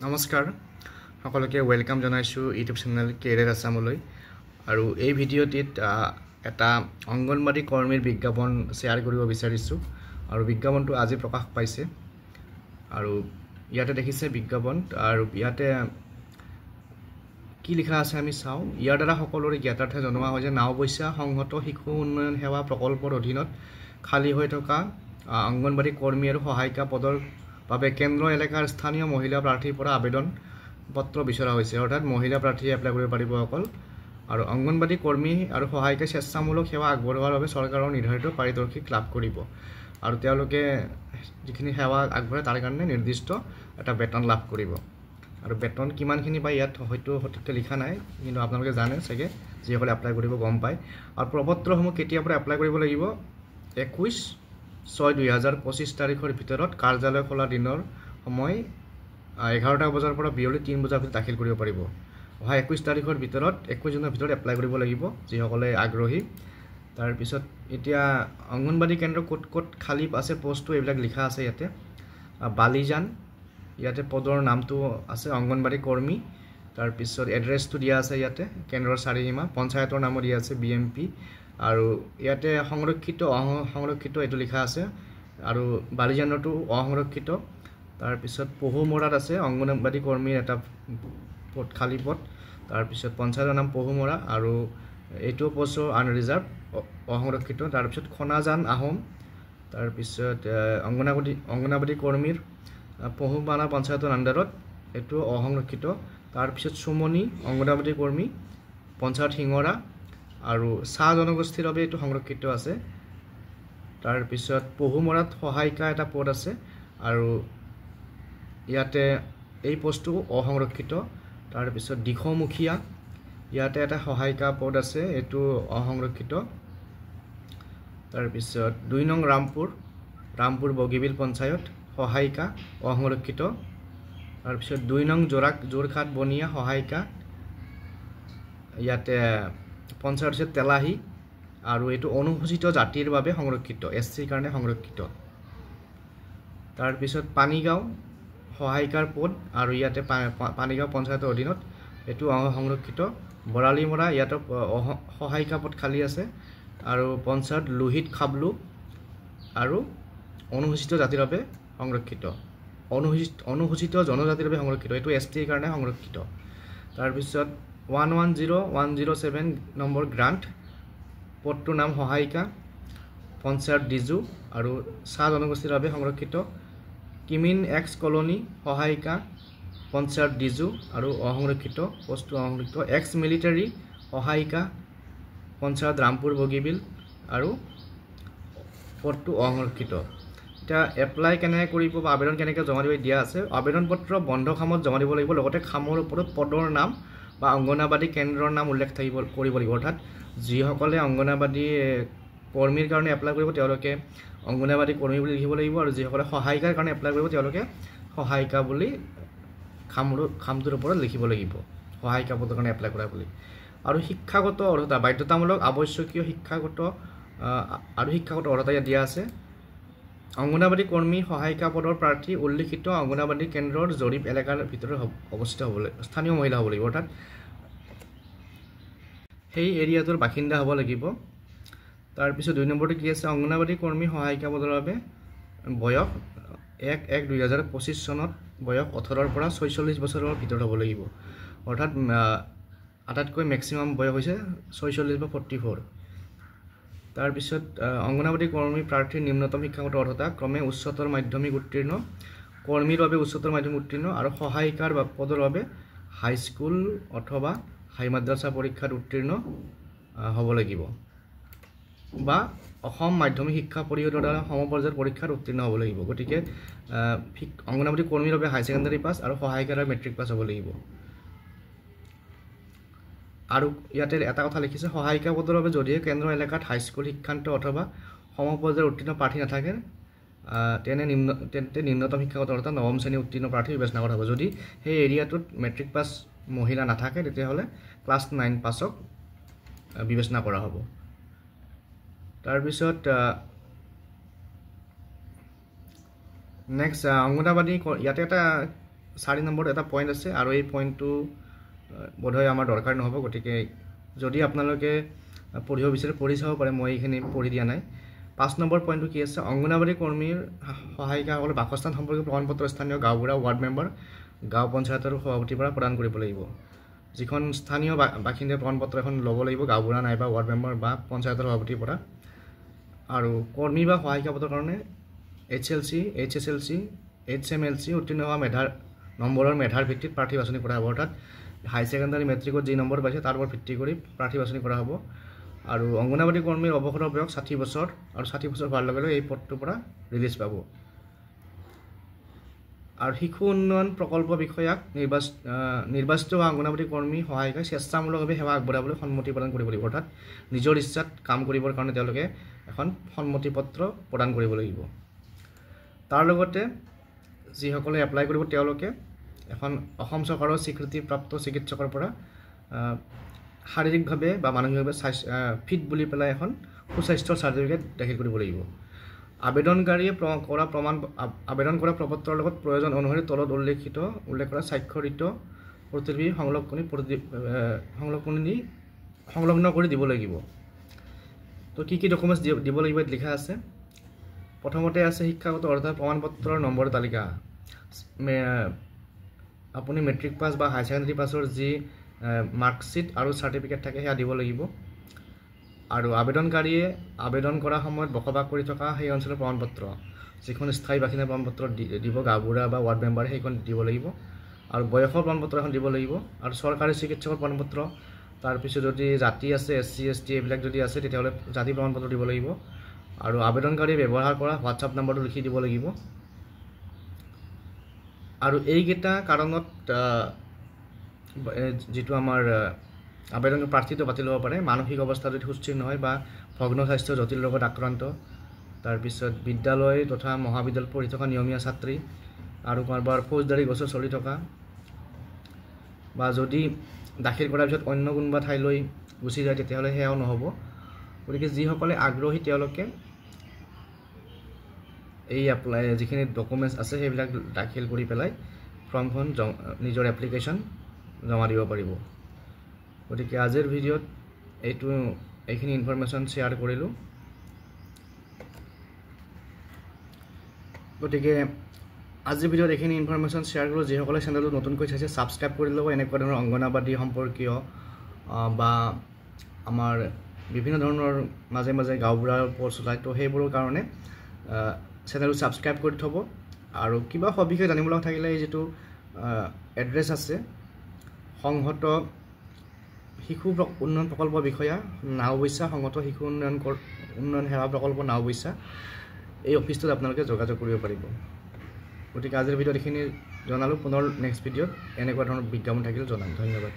নমস্কাৰ সকলোকে ওয়েলকাম জনাইছো ইউটিউব চেনেল কেৰিয়াৰ আসামলৈ আৰু এই ভিডিঅ'টিত এটা অংগনবাড়ী কৰ্মীৰ বিজ্ঞাপন শ্বেয়াৰ কৰিব বিচাৰিছো আৰু বিজ্ঞাপনটো আজি প্ৰকাশ পাইছে আৰু ইয়াতে দেখিছে বিজ্ঞাপন আৰু ইয়াতে কি লিখা আছে আমি চাও ইয়াৰ দ্বাৰা সকলোৰে জ্ঞাতাৰ্থে জনোৱা হয় যে নাওবৈছা সংহত শিশু উন্নয়ন সেৱা প্ৰকল্পৰ অধীনত খালী হৈ থকা অংগনবাড়ী কৰ্মী আৰু সহায়িকা পদৰ বাবে কেন্দ্ৰ এলেকাৰ স্থানীয় মহিলা প্ৰাৰ্থীৰ পৰা আবেদন পত্ৰ বিচৰা হৈছে অৰ্থাৎ মহিলা প্ৰাৰ্থীয়ে এপ্লাই কৰিব পাৰিব অকল আৰু অংগনবাড়ী কৰ্মী আৰু সহায়িকা স্বেচ্ছামূলক সেৱা আগবঢ়োৱাৰ বাবে চৰকাৰৰ নিৰ্ধাৰিত পাৰিতোষিক লাভ কৰিব আৰু তেওঁলোকে যিখিনি সেৱা আগবঢ়ায় তাৰ কাৰণে নিৰ্দিষ্ট এটা বেতন লাভ কৰিব আৰু বেতন কিমানখিনি পায় ইয়াত হয়তো সঠিককৈ লিখা নাই কিন্তু আপোনালোকে জানে চাগে যিসকলে এপ্লাই কৰিব গম পায় আৰু প্ৰপত্ৰসমূহ কেতিয়াৰ পৰা এপ্লাই কৰিব লাগিব 21/6/2025 তাৰিখৰ ভিতৰত কাৰ্যালয় খোলা দিনৰ সময় 11টা বজাৰ পৰা বিয়লি 3 বজাৰ ভিতৰত দাখিল কৰিব পাৰিব অহা 21 তাৰিখৰ ভিতৰত 21 জুনৰ ভিতৰত এপ্লাই কৰিব লাগিব যিসকলে আগ্ৰহী তাৰ পিছত এতিয়া অংগনবাড়ী কেন্দ্ৰ ক'ত খালী আছে পোষ্টটো এইবিলাক লিখা আছে ইয়াতে বালিজান ইয়াতে পদৰ নামটো আছে অংগনবাড়ী কৰ্মী তাৰ পিছত এড্ৰেছটো দিয়া আছে ইয়াতে কেন্দ্ৰৰ চাৰিসীমা পঞ্চায়তৰ নাম দিয়া আছে বিএমপি আৰু ইয়াতে সংৰক্ষিত এটো লিখা আছে আৰু বালিজানটো অসংৰক্ষিত তাৰ পিছত পহুমৰাত আছে অংগনবাড়ী কৰ্মীৰ এটা পদ খালী পদ তাৰ পিছত পঞ্চায়তৰ নাম পহুমৰা আৰু এইটো পোষ্ট আনৰিজাৰ্ভ অসংৰক্ষিত তাৰ পিছত খনাজান আহোম তাৰ পিছত অংগনবাড়ী কৰ্মীৰ পহুমানা পঞ্চায়তৰ আণ্ডাৰত এইটো অসংৰক্ষিত তাৰ পিছত সুমনি অংগনবাড়ী কৰ্মী পঞ্চায়ত সিংৰা আৰু চাহ জনগোষ্ঠীৰ বাবে এইটো সংৰক্ষিত আছে তাৰ পিছত পহুমৰাত সহায়িকা এটা পদ আছে আৰু ইয়াতে এই পোষ্টটো অসংৰক্ষিত তাৰ পিছত দিখমুখীয়া ইয়াতে এটা সহায়িকা পদ আছে এইটো অসংৰক্ষিত তাৰ পিছত 2 নং ৰামপুৰ বগীবিল পঞ্চায়ত সহায়িকা অসংৰক্ষিত তাৰ পিছত 2 নং জোৰখাট বনিয়া সহায়িকা ইয়াতে পঞ্চায়ত আছে তেলাহি আৰু এইটো অনুসূচিত জাতিৰ বাবে সংৰক্ষিত এসসিৰ কাৰণে সংৰক্ষিত তাৰ পিছত পানীগাঁও সহায়িকাৰ পদ আৰু ইয়াতে পানীগাঁও পঞ্চায়তৰ অধীনত এইটো সংৰক্ষিত বৰালিমৰা ইয়াতে সহায়িকা পদ খালী আছে আৰু পঞ্চায়ত লোহিত খাবলু আৰু অনুসূচিত জাতিৰ বাবে সংৰক্ষিত অনুসূচিত জনজাতিৰ বাবে সংৰক্ষিত এইটো এসটিৰ কাৰণে সংৰক্ষিত তাৰ পিছত 110107 নম্বৰ গ্ৰান্ট পদটোৰ নাম সহায়িকা পঞ্চায়ত ডিজু আৰু চাহ জনগোষ্ঠীৰ বাবে সংৰক্ষিত কিমিন এক্স কলনী সহায়িকা পঞ্চায়ত ডিজু আৰু অসংৰক্ষিত পোষ্টটো অসংৰক্ষিত এক্স মিলিটাৰী সহায়িকা পঞ্চায়ত ৰামপুৰ বগীবিল আৰু পদটো অসংৰক্ষিত এতিয়া এপ্লাই কেনেকৈ কৰিব বা আবেদন কেনেকৈ জমা দিব দিয়া আছে আবেদন পত্ৰ বন্ধ খামত জমা দিব লাগিব লগতে খামৰ ওপৰত পদৰ নাম বা অংগনবাড়ী কেন্দ্ৰৰ নাম উল্লেখ কৰিব লাগিব অৰ্থাৎ যিসকলে অংগনবাড়ী কৰ্মীৰ কাৰণে এপ্লাই কৰিব তেওঁলোকে অংগনবাড়ী কৰ্মী বুলি লিখিব লাগিব আৰু যিসকলে সহায়িকাৰ কাৰণে এপ্লাই কৰিব তেওঁলোকে সহায়িকা বুলি খামটোৰ ওপৰত লিখিব লাগিব সহায়িকা পদৰ কাৰণে এপ্লাই কৰা বুলি আৰু শিক্ষাগত অৰ্হতা বাধ্যতামূলক আৱশ্যকীয় শিক্ষাগত অৰ্হতা ইয়াত দিয়া আছে অংগনবাড়ী কৰ্মী সহায়িকা পদৰ প্ৰাৰ্থী উল্লিখিত অংগনবাড়ী কেন্দ্ৰৰ জৰীপ এলেকাৰ ভিতৰত অৱস্থিত হ'ব লাগিব স্থানীয় মহিলা হ'ব লাগিব অৰ্থাৎ সেই এৰিয়াটোৰ বাসিন্দা হ'ব লাগিব তাৰ পিছত 2 নম্বৰটো কি আছে অংগনবাড়ী কৰ্মী সহায়িকা পদৰ বাবে বয়স 1/1/2025 চনত বয়স 18 পৰা 46 বছৰৰ ভিতৰত হ'ব লাগিব অৰ্থাৎ আটাইতকৈ মেক্সিমাম বয়স হৈছে 46 বা 44 তাৰ পিছত অংগনবাড়ী কৰ্মী প্ৰাৰ্থীৰ নিম্নতম শিক্ষাগত অৰ্হতা ক্ৰমে উচ্চতৰ মাধ্যমিক উত্তীৰ্ণ কৰ্মীৰ বাবে উচ্চতৰ মাধ্যমিক উত্তীৰ্ণ আৰু সহায়িকাৰ পদৰ বাবে হাইস্কুল অথবা হাই মাদ্ৰাছা পৰীক্ষাত উত্তীৰ্ণ হ'ব লাগিব বা অসম মাধ্যমিক শিক্ষা পৰিষদৰ দ্বাৰা সমপৰ্যায়ৰ পৰীক্ষাত উত্তীৰ্ণ হ'ব লাগিব গতিকে অংগনবাড়ী কৰ্মীৰ বাবে হাই ছেকেণ্ডাৰী পাছ আৰু সহায়িকাৰ মেট্ৰিক পাছ হ'ব লাগিব আৰু ইয়াতে এটা কথা লিখিছে সহায়িকা পদৰ বাবে যদিহে কেন্দ্ৰ এলেকাত হাইস্কুল শিক্ষান্ত অথবা সমপৰ্যায়ৰ উত্তীৰ্ণ প্ৰাৰ্থী নাথাকে তেন্তে নিম্নতম শিক্ষাগত অৰ্হতা নৱম শ্ৰেণী উত্তীৰ্ণ প্ৰাৰ্থী বিবেচনা কৰা হ'ব যদি সেই এৰিয়াটোত মেট্ৰিক পাছ মহিলা নাথাকে তেতিয়াহ'লে ক্লাছ 9 পাছক বিবেচনা কৰা হ'ব তাৰ পিছত নেক্সট অংগনবাড়ী ইয়াতে এটা 4 নম্বৰ এটা পইণ্ট আছে আৰু এই পইণ্টটো বোধহয় আমাৰ দৰকাৰ নহ'ব গতিকে যদি আপোনালোকে পঢ়িব বিচাৰে পঢ়ি চাব পাৰে মই এইখিনি পঢ়ি দিয়া নাই 5 নম্বৰ পইণ্টটো কি আছে অংগনবাড়ী কৰ্মীৰ সহায়িকাসকলৰ বাসস্থান সম্পৰ্কীয় প্ৰমাণপত্ৰ স্থানীয় গাঁওবুঢ়া ৱাৰ্ড মেম্বাৰ গাঁও পঞ্চায়তৰ সভাপতিৰ পৰা প্ৰদান কৰিব লাগিব যিখন স্থানীয় বাসিন্দাৰ প্ৰমাণপত্ৰ এখন ল'ব লাগিব গাঁওবুঢ়া নাইবা ৱাৰ্ড মেম্বাৰ বা পঞ্চায়তৰ সভাপতিৰ পৰা আৰু কৰ্মী বা সহায়িকা পদৰ কাৰণে HLC HSLC HMLC উত্তীৰ্ণ হোৱা নম্বৰৰ মেধাৰ ভিত্তিত প্ৰাৰ্থী বাছনি কৰা হ'ব অৰ্থাৎ হাই ছেকেণ্ডাৰী মেট্ৰিকত যি নম্বৰ পাইছে তাৰ ওপৰত ভিত্তি কৰি প্ৰাৰ্থী বাছনি কৰা হ'ব আৰু অংগনবাড়ী কৰ্মীৰ অৱসৰৰ বয়স 60 বছৰ আৰু 60 বছৰ হোৱাৰ লগে লগে এই পদটোৰ পৰা ৰিলিজ পাব আৰু শিশু উন্নয়ন প্ৰকল্প বিষয়াক নিৰ্বাচিত হোৱা অংগনবাড়ী কৰ্মী সহায়িকাই স্বেচ্ছামূলকভাৱে সেৱা আগবঢ়াবলৈ সন্মতি প্ৰদান কৰিব লাগিব অৰ্থাৎ নিজৰ ইচ্ছাত কাম কৰিবৰ কাৰণে তেওঁলোকে এখন সন্মতি পত্ৰ প্ৰদান কৰিব লাগিব তাৰ লগতে যিসকলে এপ্লাই কৰিব তেওঁলোকে এখন অসম চৰকাৰৰ স্বীকৃতিপ্ৰাপ্ত চিকিৎসকৰ পৰা শাৰীৰিকভাৱে বা মানসিকভাৱে ফিট বুলি পেলাই এখন সুস্বাস্থ্যৰ চাৰ্টিফিকেট দাখিল কৰিব লাগিব আবেদনকাৰীয়ে আবেদন কৰা প্ৰপত্ৰৰ লগত প্ৰয়োজন অনুসৰি তলত উল্লেখ কৰা স্বাক্ষৰিত প্ৰতিলিপি সংলগ্ন কৰি দিব লাগিব তো কি ডকুমেণ্টছ দিব লাগিব লিখা আছে প্ৰথমতে আছে শিক্ষাগত অৰ্হতা প্ৰমাণপত্ৰৰ নম্বৰ তালিকা আপুনি মেট্ৰিক পাছ বা হাই ছেকেণ্ডাৰী পাছৰ যি মাৰ্কশ্বিট আৰু চাৰ্টিফিকেট থাকে সেয়া দিব লাগিব আৰু আবেদনকাৰীয়ে আবেদন কৰা সময়ত বসবাস কৰি থকা সেই অঞ্চলৰ প্ৰমাণপত্ৰ যিখন স্থায়ী বাসিন্দা প্ৰমাণপত্ৰ দিব গাঁওবুঢ়া বা ৱাৰ্ড মেম্বাৰে সেইখন দিব লাগিব আৰু বয়সৰ প্ৰমাণপত্ৰ এখন দিব লাগিব আৰু চৰকাৰী চিকিৎসকৰ প্ৰমাণপত্ৰ তাৰপিছত যদি জাতি আছে SC ST এইবিলাক যদি আছে তেতিয়াহ'লে জাতি প্ৰমাণপত্ৰ দিব লাগিব আৰু আবেদনকাৰীয়ে ব্যৱহাৰ কৰা হোৱাটছআপ নম্বৰটো লিখি দিব লাগিব আৰু এইকেইটা কাৰণত যেটো আমাৰ আবেদন প্ৰাৰ্থীটো বাতিল হ'ব পাৰে মানসিক অৱস্থা যদি সুস্থিৰ নহয় বা ভগ্ন স্বাস্থ্য জটিল ৰোগত আক্ৰান্ত তাৰপিছত বিদ্যালয় তথা মহাবিদ্যালয়ত পঢ়ি থকা নিয়মীয়া ছাত্ৰী আৰু কাৰোবাৰ ফৌজদাৰী গোচৰ চলি থকা বা যদি দাখিল কৰাৰ পিছত অন্য কোনোবা ঠাইলৈ গুচি যায় তেতিয়াহ'লে সেয়াও নহ'ব গতিকে যিসকলে আগ্ৰহী তেওঁলোকে এই যিখিনি ডকুমেণ্টছ আছে সেইবিলাক দাখিল কৰি পেলাই ফৰ্মখন নিজৰ এপ্লিকেশ্যন জমা দিব পাৰিব গতিকে আজিৰ ভিডিঅ'ত এইখিনি ইনফৰমেশ্যন শ্বেয়াৰ কৰিলোঁ গতিকে আজিৰ ভিডিঅ'ত এইখিনি ইনফৰমেশ্যন শ্বেয়াৰ কৰিলোঁ যিসকলে চেনেলটো নতুনকৈ চাইছে ছাবস্ক্ৰাইব কৰি ল'ব এনেকুৱা ধৰণৰ অংগনবাড়ী সম্পৰ্কীয় বা আমাৰ বিভিন্ন ধৰণৰ মাজে মাজে গাঁওবুঢ়াৰ পষ্ট ওলায় তো সেইবোৰৰ কাৰণে চেনেলটো ছাবস্ক্ৰাইব কৰি থ'ব আৰু কিবা সবিশেষ জানিবলগা থাকিলে এই যিটো এড্ৰেছ আছে সংহত শিশু উন্নয়ন প্ৰকল্প বিষয়া নাওবৈচা সংহত শিশু উন্নয়ন সেৱা প্ৰকল্প নাওবৈচা এই অফিচটোত আপোনালোকে যোগাযোগ কৰিব পাৰিব গতিকে আজিৰ ভিডিঅ'ত এইখিনি জনালোঁ পুনৰ নেক্সট ভিডিঅ'ত এনেকুৱা ধৰণৰ বিজ্ঞাপন থাকিলে জনাম ধন্যবাদ